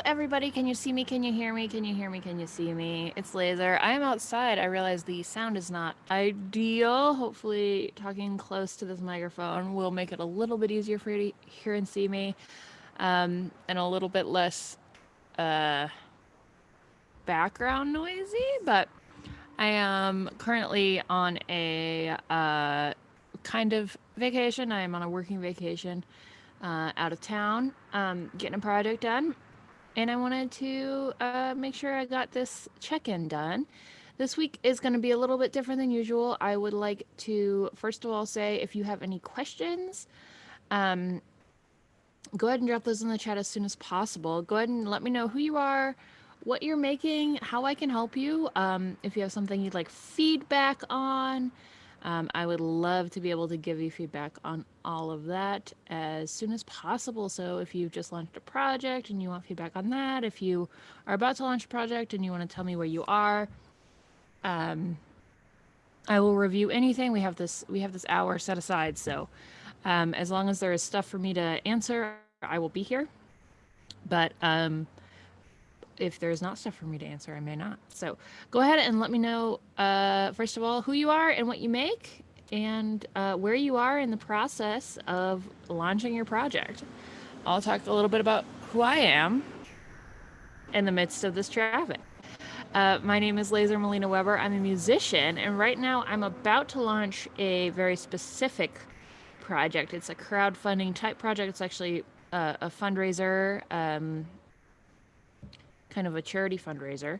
everybody. Can you see me? Can you hear me? Can you hear me? Can you see me? It's Laser. I am outside. I realize the sound is not ideal. Hopefully, talking close to this microphone will make it a little bit easier for you to hear and see me, and a little bit less background noisy. But I am currently on a kind of vacation. I am on a working vacation out of town, getting a project done. And I wanted to make sure I got this check-in done. This week is going to be a little bit different than usual. I would like to, first of all, say if you have any questions, go ahead and drop those in the chat as soon as possible. Go ahead and let me know who you are, what you're making, how I can help you. If you have something you'd like feedback on, I would love to be able to give you feedback on all of that as soon as possible. So if you've just launched a project and you want feedback on that, if you are about to launch a project and you want to tell me where you are, I will review anything. We have this hour set aside, so as long as there is stuff for me to answer, I will be here. But if there's not stuff for me to answer, I may not. So go ahead and let me know, first of all, who you are and what you make, and where you are in the process of launching your project. I'll talk a little bit about who I am in the midst of this traffic. My name is Laser Melina Weber. I'm a musician, and right now I'm about to launch a very specific project. It's a crowdfunding type project. It's actually a fundraiser, kind of a charity fundraiser.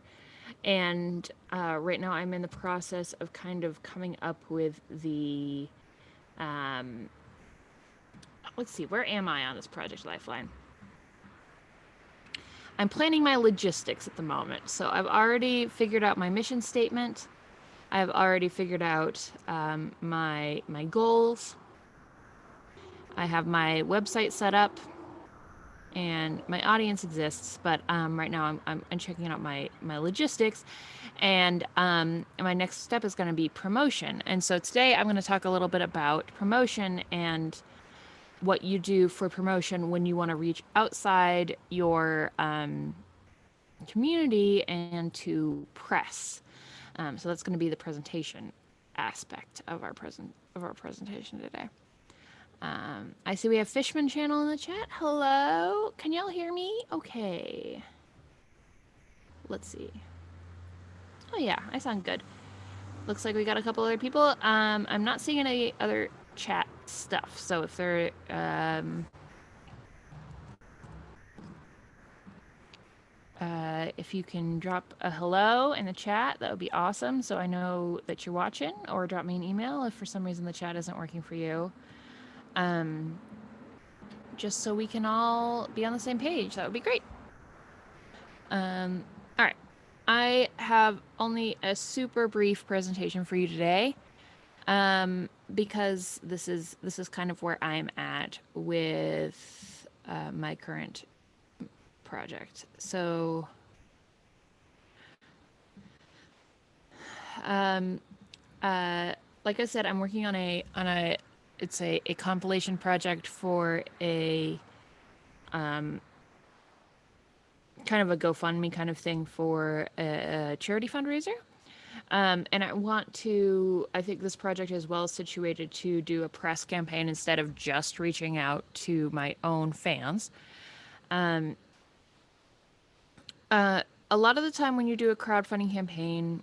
And right now I'm in the process of kind of coming up with the. Let's see, where am I on this Project Lifeline? I'm planning my logistics at the moment. So I've already figured out my mission statement. I've already figured out my goals. I have my website set up, and my audience exists. But right now I'm checking out my logistics, and my next step is going to be promotion. And so today I'm going to talk a little bit about promotion and what you do for promotion when you want to reach outside your community and to press. So that's going to be the presentation aspect of our presentation today. I see we have Fishman Channel in the chat. Hello, can y'all hear me? Okay. Let's see. Oh yeah, I sound good. Looks like we got a couple other people. I'm not seeing any other chat stuff. So if there, if you can drop a hello in the chat, that would be awesome. So I know that you're watching, or drop me an email if for some reason the chat isn't working for you. Just so we can all be on the same page. That would be great. All right. I have only a super brief presentation for you today, because this is kind of where I'm at with my current project. So, like I said, I'm working on a it's a compilation project for a kind of a GoFundMe kind of thing for a charity fundraiser. And I think this project is well situated to do a press campaign instead of just reaching out to my own fans. A lot of the time when you do a crowdfunding campaign,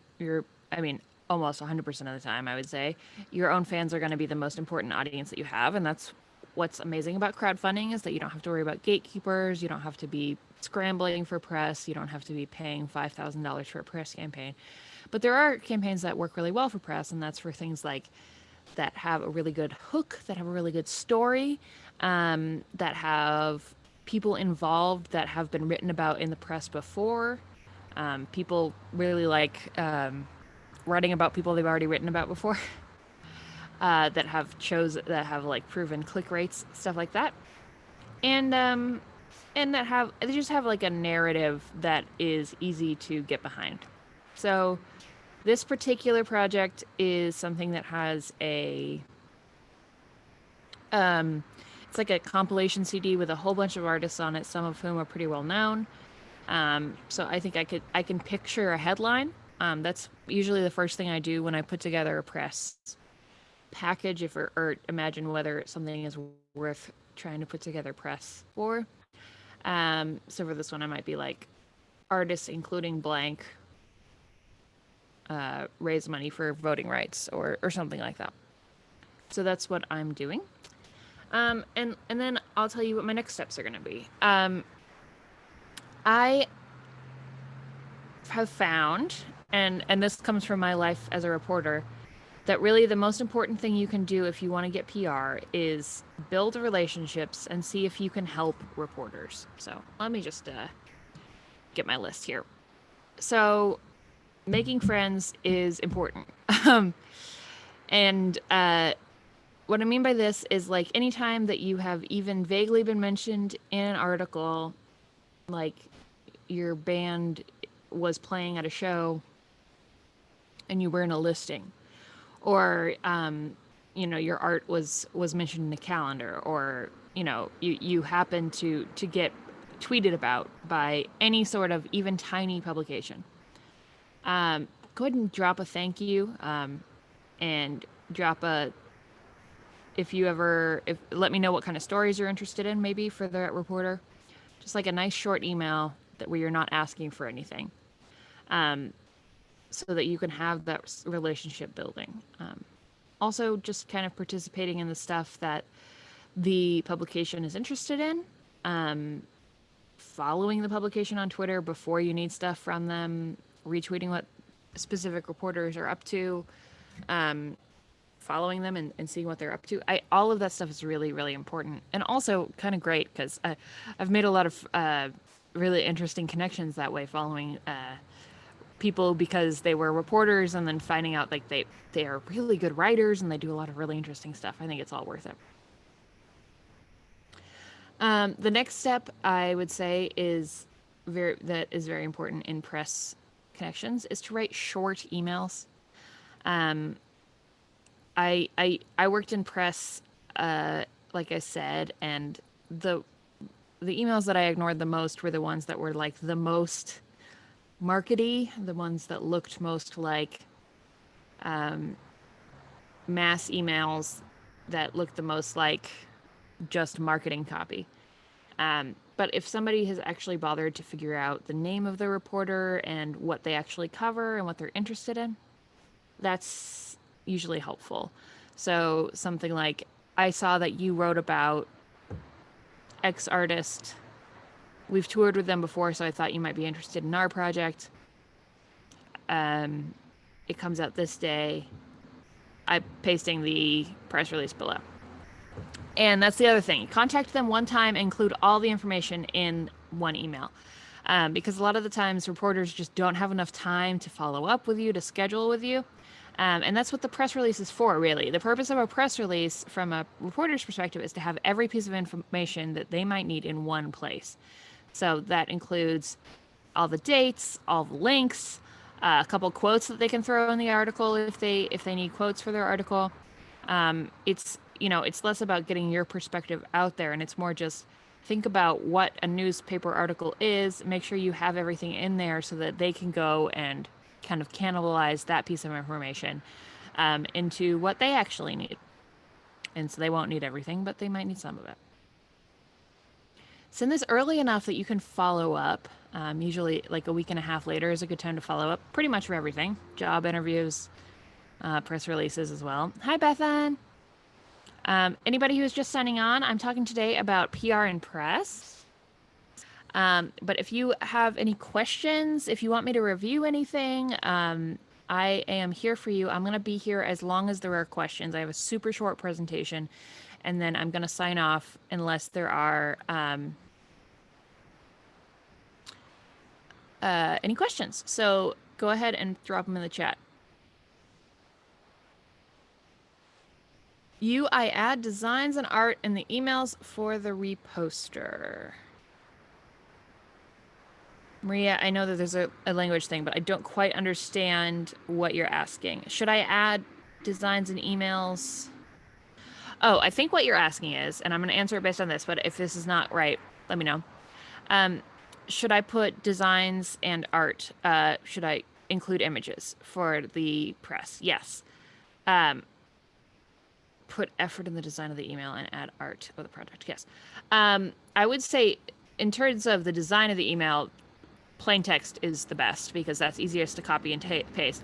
almost 100% of the time, I would say, your own fans are going to be the most important audience that you have. And that's what's amazing about crowdfunding, is that you don't have to worry about gatekeepers. You don't have to be scrambling for press. You don't have to be paying $5,000 for a press campaign. But there are campaigns that work really well for press, and that's for things like that have a really good hook, that have a really good story, that have people involved that have been written about in the press before. People really like writing about people they've already written about before. That have like proven click rates, stuff like that, and they just have like a narrative that is easy to get behind. So this particular project is something that has it's like a compilation CD with a whole bunch of artists on it, some of whom are pretty well known. So I think I can picture a headline. That's usually the first thing I do when I put together a press package, if or imagine whether something is worth trying to put together press for. So for this one, I might be like, artists, including blank, raise money for voting rights or something like that. So that's what I'm doing. And then I'll tell you what my next steps are going to be. I have found, and this comes from my life as a reporter, that really the most important thing you can do if you want to get PR is build relationships and see if you can help reporters. So let me just get my list here. So making friends is important. And what I mean by this is like anytime that you have even vaguely been mentioned in an article, like your band was playing at a show and you were in a listing, or your art was mentioned in the calendar, or you happen to get tweeted about by any sort of even tiny publication. Go ahead and drop a thank you, and drop a if let me know what kind of stories you're interested in, maybe for the reporter. Just like a nice short email that where you're not asking for anything, so that you can have that relationship building. Also, just kind of participating in the stuff that the publication is interested in. Following the publication on Twitter before you need stuff from them, retweeting what specific reporters are up to, following them and seeing what they're up to. All of that stuff is really, really important, and also kind of great because I've made a lot of really interesting connections that way, following people because they were reporters and then finding out like they are really good writers and they do a lot of really interesting stuff. I think it's all worth it. The next step I would say is very important in press connections is to write short emails. I worked in press, like I said, and the emails that I ignored the most were the ones that were like the most markety, the ones that looked most like mass emails that looked the most like just marketing copy. But if somebody has actually bothered to figure out the name of the reporter and what they actually cover and what they're interested in, that's usually helpful. So something like, I saw that you wrote about X artist. We've toured with them before, so I thought you might be interested in our project. It comes out this day. I'm pasting the press release below. And that's the other thing. Contact them one time, include all the information in one email. Because a lot of the times reporters just don't have enough time to follow up with you, to schedule with you. And that's what the press release is for, really. The purpose of a press release from a reporter's perspective is to have every piece of information that they might need in one place. So that includes all the dates, all the links, a couple quotes that they can throw in the article if they need quotes for their article. It's less about getting your perspective out there, and it's more just think about what a newspaper article is, make sure you have everything in there so that they can go and kind of cannibalize that piece of information into what they actually need. And so they won't need everything, but they might need some of it. Send this early enough that you can follow up. Usually like a week and a half later is a good time to follow up pretty much for everything. Job interviews, press releases as well. Hi, Bethan. Anybody who's just signing on, I'm talking today about PR and press. But if you have any questions, if you want me to review anything, I am here for you. I'm going to be here as long as there are questions. I have a super short presentation, and then I'm going to sign off unless there are any questions. So go ahead and drop them in the chat. I add designs and art in the emails for the reposter. Maria, I know that there's a language thing, but I don't quite understand what you're asking. Should I add designs and emails? Oh, I think what you're asking is, and I'm going to answer it based on this, but if this is not right, let me know. should I put designs and art? Should I include images for the press? Yes. Um, put effort in the design of the email and add art of the project. Yes. I would say, in terms of the design of the email, plain text is the best because that's easiest to copy and paste.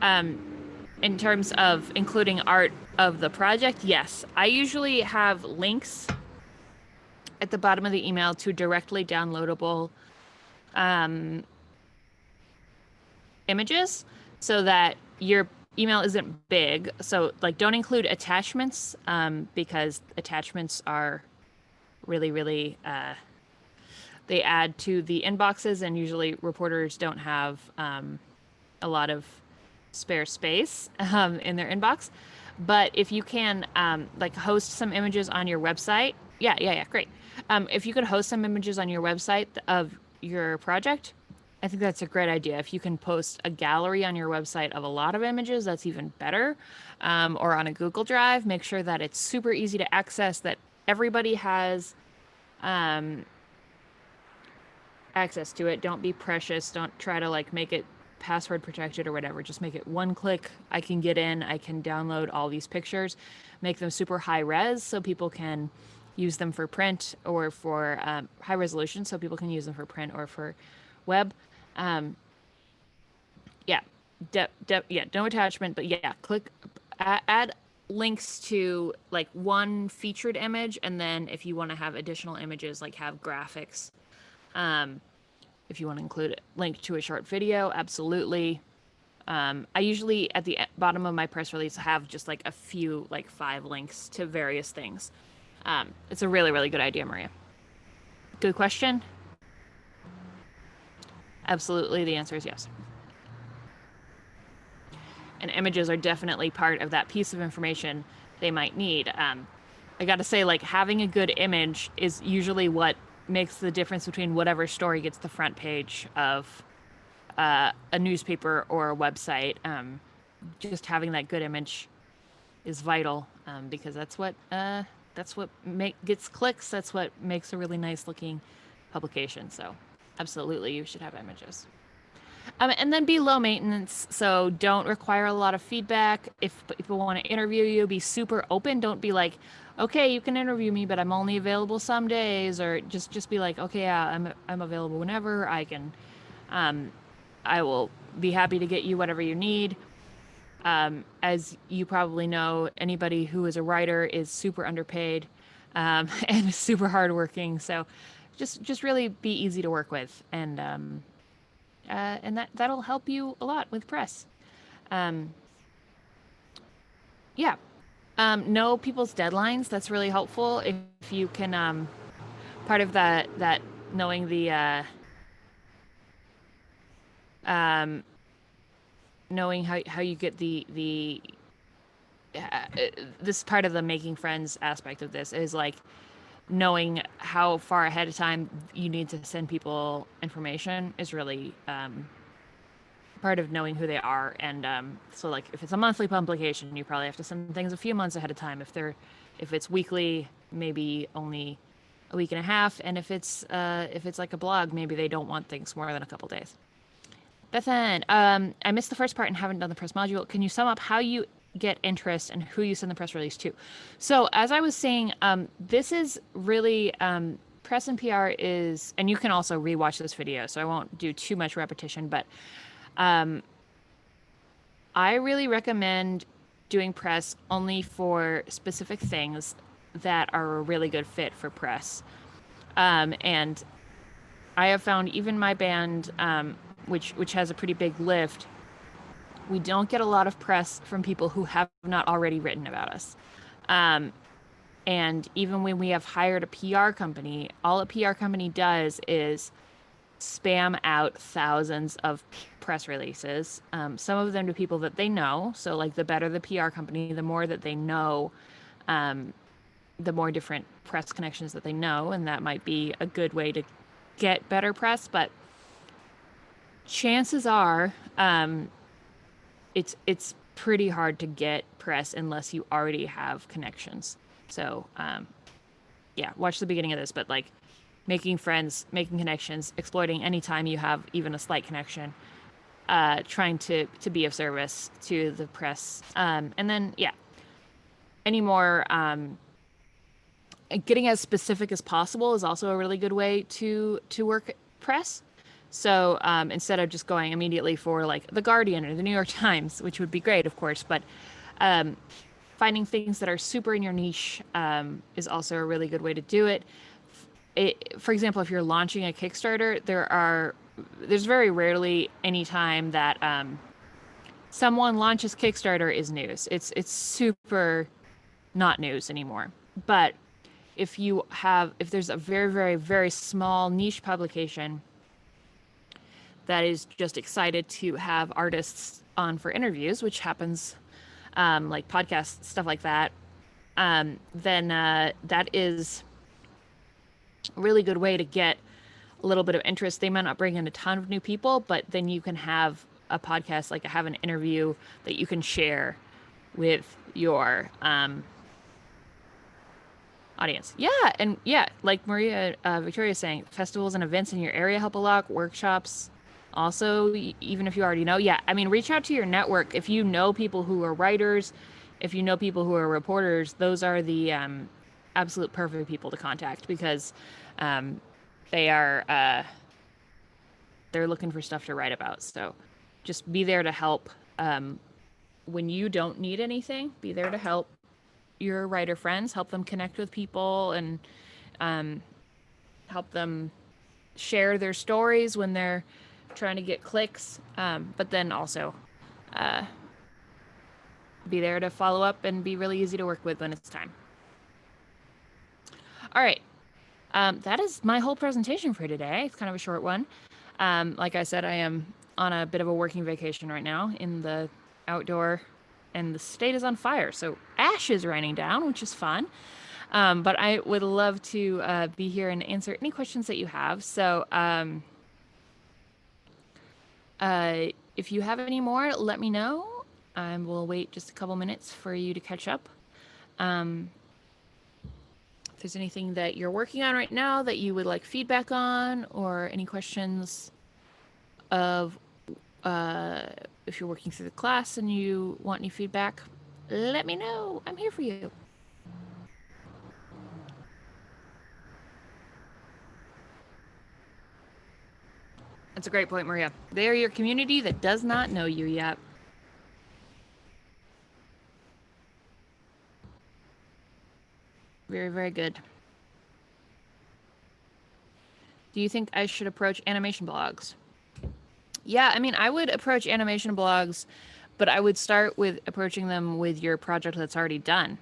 In terms of including art of the project, yes. I usually have links at the bottom of the email to directly downloadable images so that your email isn't big. So, like, don't include attachments because attachments are really, really, they add to the inboxes, and usually reporters don't have a lot of spare space in their inbox. But if you can, like, host some images on your website, yeah, great. If you could host some images on your website of your project, I think that's a great idea. If you can post a gallery on your website of a lot of images, that's even better. Or on a Google Drive, make sure that it's super easy to access, that everybody has access to it. Don't be precious. Don't try to like make it password protected or whatever. Just make it one click. I can get in. I can download all these pictures, make them super high res so people can use them for print or for high resolution so people can use them for print or for web. Um, yeah, yeah, no attachment, but yeah, click, add links to like one featured image, and then if you want to have additional images, like have graphics. If you want to include a link to a short video, absolutely. I usually at the bottom of my press release have just like a few, like 5 links to various things. It's a really, really good idea, Maria. Good question. Absolutely, the answer is yes. And images are definitely part of that piece of information they might need. I got to say, like, having a good image is usually what makes the difference between whatever story gets the front page of a newspaper or a website. Just having that good image is vital because that's what gets clicks. That's what makes a really nice looking publication. So, absolutely, you should have images. And then be low maintenance. So don't require a lot of feedback. If people want to interview you, be super open. Don't be like, okay, you can interview me, but I'm only available some days. Or just be like, okay, yeah, I'm available whenever I can. I will be happy to get you whatever you need. As you probably know, anybody who is a writer is super underpaid and super hardworking. So just really be easy to work with, and that'll help you a lot with press. Um, yeah. Know people's deadlines. That's really helpful. If you can, part of that knowing the um, knowing how you get the this part of the making friends aspect of this is like knowing how far ahead of time you need to send people information is really part of knowing who they are. And so like if it's a monthly publication, you probably have to send things a few months ahead of time. If it's weekly, maybe only a week and a half. And if it's like a blog, maybe they don't want things more than a couple days. Bethan, I missed the first part and haven't done the press module. Can you sum up how you get interest and who you send the press release to? So as I was saying, this is really press and PR is, and you can also rewatch this video, so I won't do too much repetition, but I really recommend doing press only for specific things that are a really good fit for press. And I have found even my band, which has a pretty big lift, we don't get a lot of press from people who have not already written about us. And even when we have hired a PR company, all a PR company does is spam out thousands of press releases, some of them to people that they know. So like the better the PR company, the more that they know, the more different press connections that they know, and that might be a good way to get better press. But chances are it's pretty hard to get press unless you already have connections. So yeah, watch the beginning of this, but like making friends, making connections, exploiting any time you have even a slight connection, trying to be of service to the press. And then, yeah, any more getting as specific as possible is also a really good way to work press. So instead of just going immediately for like the Guardian or the New York Times, which would be great, of course, but finding things that are super in your niche is also a really good way to do it. For example, if you're launching a Kickstarter, there's very rarely any time that someone launches Kickstarter is news. It's super not news anymore. But if there's a very, very, very small niche publication that is just excited to have artists on for interviews, which happens like podcasts, stuff like that, then that is a really good way to get a little bit of interest. They might not bring in a ton of new people, but then you can have a podcast, like have an interview that you can share with your audience. Yeah, and yeah, like Maria Victoria is saying, festivals and events in your area help a lot. Workshops, also, even if you already know. Yeah, I mean, reach out to your network. If you know people who are writers, if you know people who are reporters, those are the absolute perfect people to contact because they are they're looking for stuff to write about. So just be there to help. When you don't need anything, be there to help your writer friends, help them connect with people, and help them share their stories when they're trying to get clicks. But then also be there to follow up and be really easy to work with when it's time. All right. That is my whole presentation for today. It's kind of a short one. Like I said, I am on a bit of a working vacation right now in the outdoor, and the state is on fire. So ash is raining down, which is fun. But I would love to be here and answer any questions that you have. So if you have any more, let me know. I will wait just a couple minutes for you to catch up. If there's anything that you're working on right now that you would like feedback on, or any questions of if you're working through the class and you want any feedback, let me know. I'm here for you. That's a great point, Maria. They are your community that does not know you yet. Very, very good. Do you think I should approach animation blogs? Yeah, I mean, I would approach animation blogs, but I would start with approaching them with your project that's already done.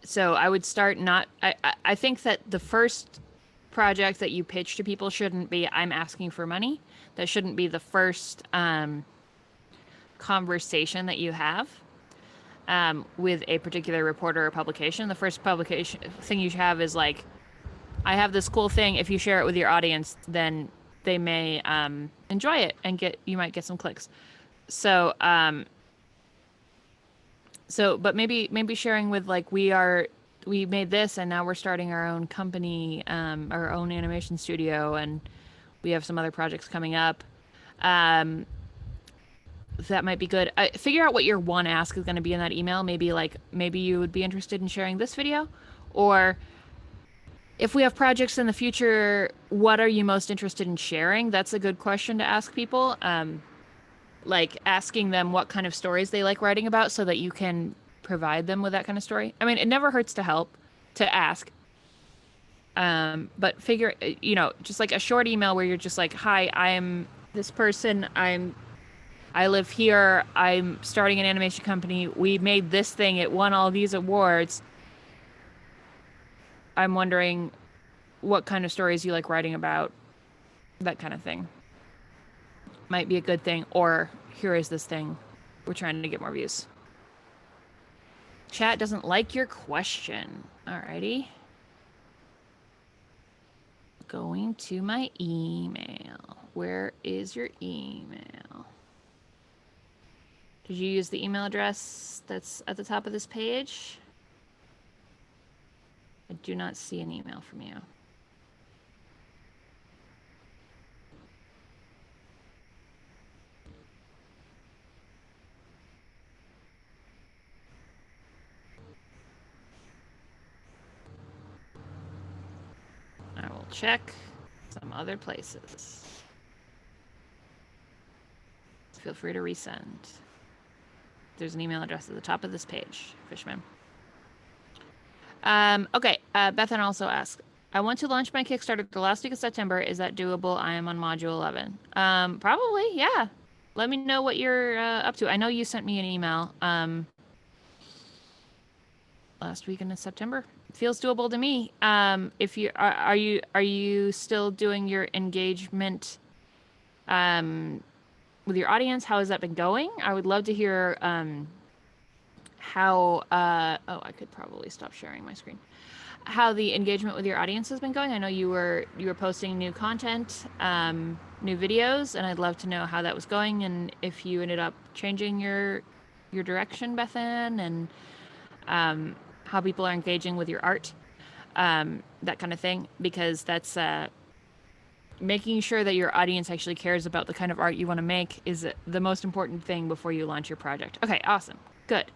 So I would start not. I think that the first project that you pitch to people shouldn't be, I'm asking for money. That shouldn't be the first conversation that you have with a particular reporter or publication. The first publication thing you have is like, I have this cool thing. If you share it with your audience, then they may enjoy it and you might get some clicks. So, but maybe sharing with like, we made this and now we're starting our own company, our own animation studio, and we have some other projects coming up. That might be good. Figure out what your one ask is going to be in that email. Maybe you would be interested in sharing this video, or if we have projects in the future, what are you most interested in sharing? That's a good question to ask people. Like asking them what kind of stories they like writing about so that you can provide them with that kind of story. I mean, it never hurts to ask. But just like a short email where you're just like, hi, I'm this person. I live here. I'm starting an animation company. We made this thing. It won all these awards. I'm wondering what kind of stories you like writing about. That kind of thing. Might be a good thing. Or here is this thing. We're trying to get more views. Chat doesn't like your question. Alrighty. Going to my email. Where is your email? Did you use the email address that's at the top of this page? I do not see an email from you. I will check some other places. Feel free to resend. There's an email address at the top of this page, Fishman. Okay, Bethan also asks, I want to launch my Kickstarter the last week of September. Is that doable? I am on module 11. Probably, yeah. Let me know what you're up to. I know you sent me an email last week in September. Feels doable to me. If you are you still doing your engagement with your audience? How has that been going? I would love to hear how oh, I could probably stop sharing my screen. How the engagement with your audience has been going. I know you were posting new content, new videos, and I'd love to know how that was going and if you ended up changing your direction, Bethan, and how people are engaging with your art, that kind of thing, because that's making sure that your audience actually cares about the kind of art you want to make is the most important thing before you launch your project. Okay, awesome. Good.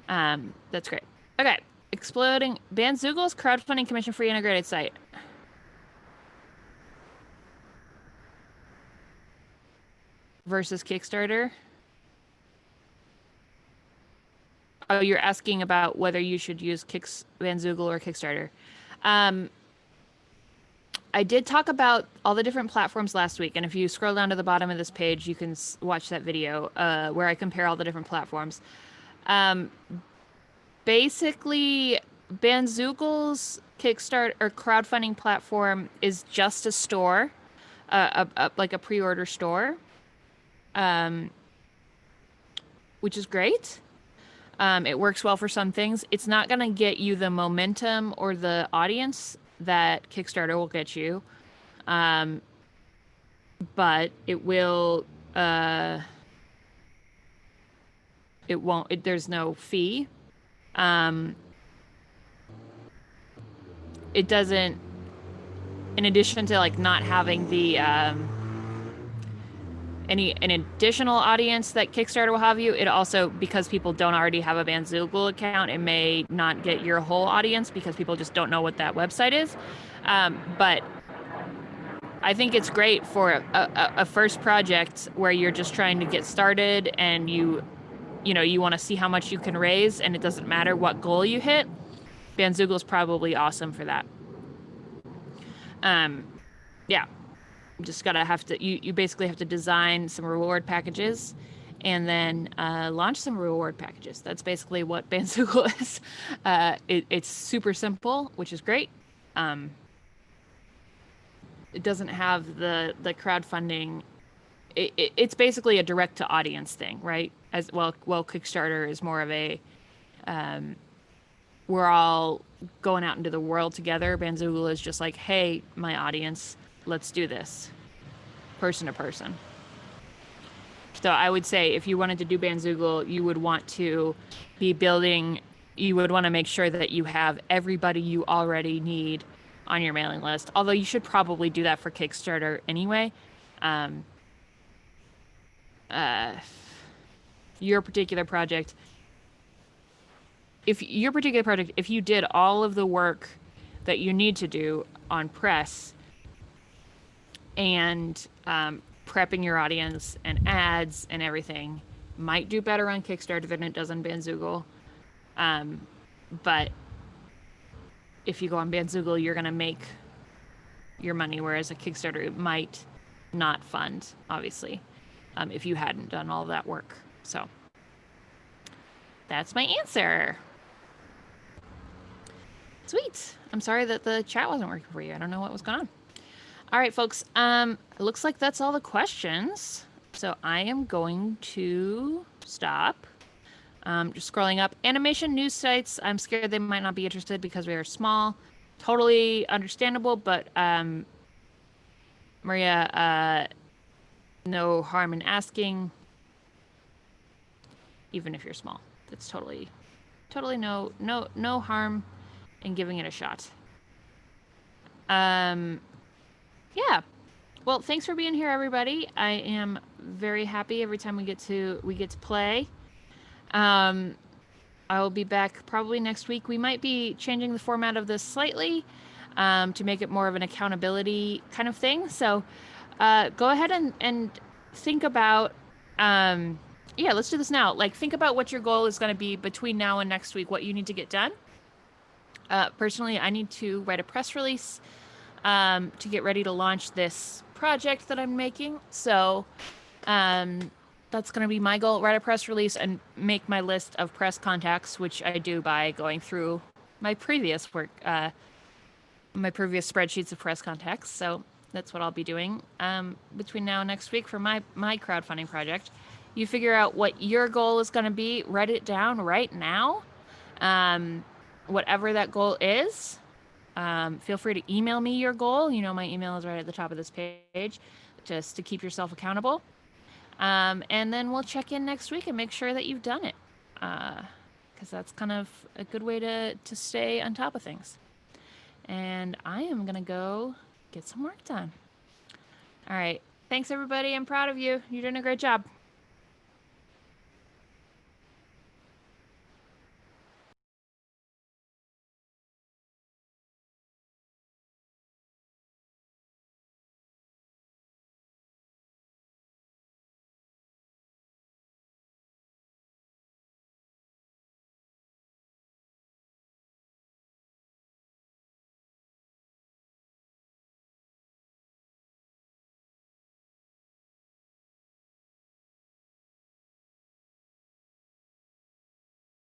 That's great. Okay, exploding Bandzoogel's crowdfunding commission-free integrated site. Versus Kickstarter. Oh, you're asking about whether you should use Bandzoogle or Kickstarter. I did talk about all the different platforms last week, and if you scroll down to the bottom of this page, you can watch that video where I compare all the different platforms. Basically, Bandzoogle's Kickstarter or crowdfunding platform is just a store, like a pre-order store, which is great. It works well for some things. It's not going to get you the momentum or the audience that Kickstarter will get you. But it will, it won't, there's no fee. It doesn't, in addition to like not having the, an additional audience that Kickstarter will have you, it also, because people don't already have a Bandzoogle account, it may not get your whole audience because people just don't know what that website is. But I think it's great for a first project where you're just trying to get started and you want to see how much you can raise and it doesn't matter what goal you hit. Bandzoogle is probably awesome for that. Yeah. Just you basically have to design some reward packages and then launch some reward packages. That's basically what Bandzoogle is. It's super simple, which is great. It doesn't have the crowdfunding. It's basically a direct to audience thing, right? As well, Kickstarter is more of a we're all going out into the world together. Bandzoogle is just like, hey, my audience, let's do this, person to person. So I would say if you wanted to do Bandzoogle, you would want to be building. You would want to make sure that you have everybody you already need on your mailing list. Although you should probably do that for Kickstarter anyway. Your particular project, if you did all of the work that you need to do on press and prepping your audience and ads and everything, might do better on Kickstarter than it does on Bandzoogle. But if you go on Bandzoogle, you're going to make your money, whereas a Kickstarter might not fund, obviously, if you hadn't done all that work. So that's my answer. Sweet. I'm sorry that the chat wasn't working for you. I don't know what was going on. All right, folks. It looks like that's all the questions. So I am going to stop. Just scrolling up. Animation news sites. I'm scared they might not be interested because we are small. Totally understandable, but Maria, no harm in asking. Even if you're small, that's totally no harm and giving it a shot. Um, yeah. Well, thanks for being here, everybody. I am very happy every time we get to play. Um, I will be back probably next week. We might be changing the format of this slightly to make it more of an accountability kind of thing. So go ahead and think about, yeah, let's do this now. Like, think about what your goal is going to be between now and next week, what you need to get done. Personally, I need to write a press release to get ready to launch this project that I'm making. So that's going to be my goal. Write a press release and make my list of press contacts, which I do by going through my previous work, my previous spreadsheets of press contacts. So that's what I'll be doing between now and next week for my crowdfunding project. You figure out what your goal is going to be. Write it down right now. Whatever that goal is. Feel free to email me your goal. You know, my email is right at the top of this page, just to keep yourself accountable. And then we'll check in next week and make sure that you've done it. Because that's kind of a good way to stay on top of things. And I am going to go get some work done. All right. Thanks, everybody. I'm proud of you. You're doing a great job.